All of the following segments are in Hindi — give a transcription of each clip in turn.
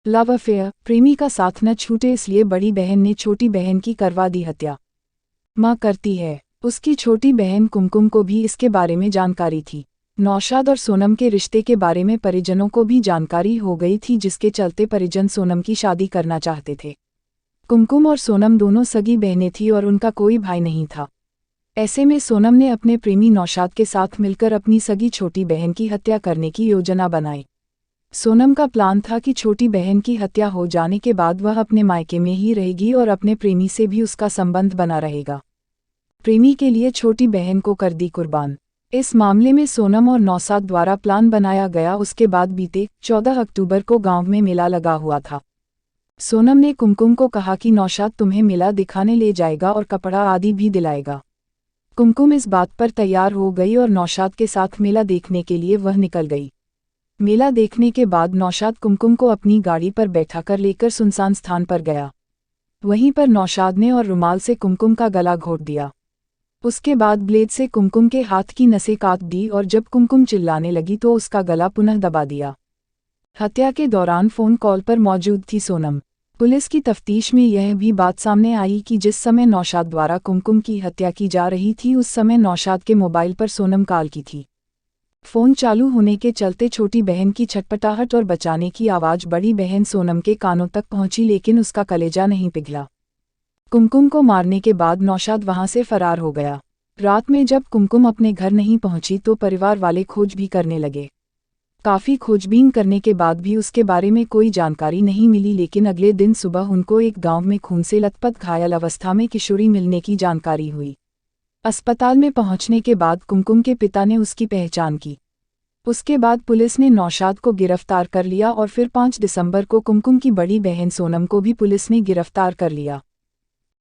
लव अफेयर, प्रेमी का साथ न छूटे इसलिए बड़ी बहन ने छोटी बहन की करवा दी हत्या। मां करती है। उसकी छोटी बहन कुमकुम को भी इसके बारे में जानकारी थी। नौशाद और सोनम के रिश्ते के बारे में परिजनों को भी जानकारी हो गई थी, जिसके चलते परिजन सोनम की शादी करना चाहते थे। कुमकुम और सोनम दोनों सगी बहनें थीं और उनका कोई भाई नहीं था। ऐसे में सोनम ने अपने प्रेमी नौशाद के साथ मिलकर अपनी सगी छोटी बहन की हत्या करने की योजना बनाई। सोनम का प्लान था कि छोटी बहन की हत्या हो जाने के बाद वह अपने मायके में ही रहेगी और अपने प्रेमी से भी उसका संबंध बना रहेगा। प्रेमी के लिए छोटी बहन को कर दी कुर्बान। इस मामले में सोनम और नौशाद द्वारा प्लान बनाया गया। उसके बाद बीते 14 अक्टूबर को गांव में मेला लगा हुआ था। सोनम ने कुमकुम को कहा कि नौशाद तुम्हें मेला दिखाने ले जाएगा और कपड़ा आदि भी दिलाएगा। कुमकुम इस बात पर तैयार हो गई और नौशाद के साथ मेला देखने के लिए वह निकल गई। मेला देखने के बाद नौशाद कुमकुम को अपनी गाड़ी पर बैठाकर लेकर सुनसान स्थान पर गया। वहीं पर नौशाद ने और रुमाल से कुमकुम का गला घोट दिया। उसके बाद ब्लेड से कुमकुम के हाथ की नसें काट दी और जब कुमकुम चिल्लाने लगी तो उसका गला पुनः दबा दिया। हत्या के दौरान फ़ोन कॉल पर मौजूद थी सोनम। पुलिस की तफ्तीश में यह भी बात सामने आई कि जिस समय नौशाद द्वारा कुमकुम की हत्या की जा रही थी उस समय नौशाद के मोबाइल पर सोनम कॉल की थी। फ़ोन चालू होने के चलते छोटी बहन की छटपटाहट और बचाने की आवाज़ बड़ी बहन सोनम के कानों तक पहुंची, लेकिन उसका कलेजा नहीं पिघला। कुमकुम को मारने के बाद नौशाद वहां से फरार हो गया। रात में जब कुमकुम अपने घर नहीं पहुंची तो परिवार वाले खोज भी करने लगे। काफ़ी खोजबीन करने के बाद भी उसके बारे में कोई जानकारी नहीं मिली, लेकिन अगले दिन सुबह उनको एक गांव में खून से लथपथ घायल अवस्था में किशोरी मिलने की जानकारी हुई। अस्पताल में पहुंचने के बाद कुमकुम के पिता ने उसकी पहचान की। उसके बाद पुलिस ने नौशाद को गिरफ्तार कर लिया और फिर 5 दिसंबर को कुमकुम की बड़ी बहन सोनम को भी पुलिस ने गिरफ्तार कर लिया।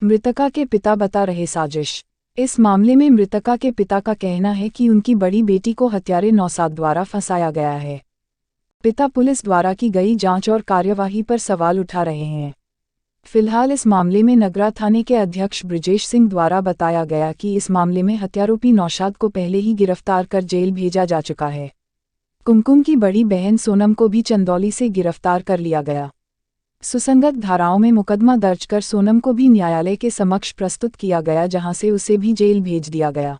मृतका के पिता बता रहे साजिश। इस मामले में मृतका के पिता का कहना है कि उनकी बड़ी बेटी को हत्यारे नौशाद द्वारा फंसाया गया है। पिता पुलिस द्वारा की गई जांच और कार्यवाही पर सवाल उठा रहे हैं। फिलहाल इस मामले में नगरा थाने के अध्यक्ष ब्रिजेश सिंह द्वारा बताया गया कि इस मामले में हत्यारोपी नौशाद को पहले ही गिरफ्तार कर जेल भेजा जा चुका है। कुमकुम की बड़ी बहन सोनम को भी चंदौली से गिरफ्तार कर लिया गया। सुसंगत धाराओं में मुकदमा दर्ज कर सोनम को भी न्यायालय के समक्ष प्रस्तुत किया गया, जहां से उसे भी जेल भेज दिया गया।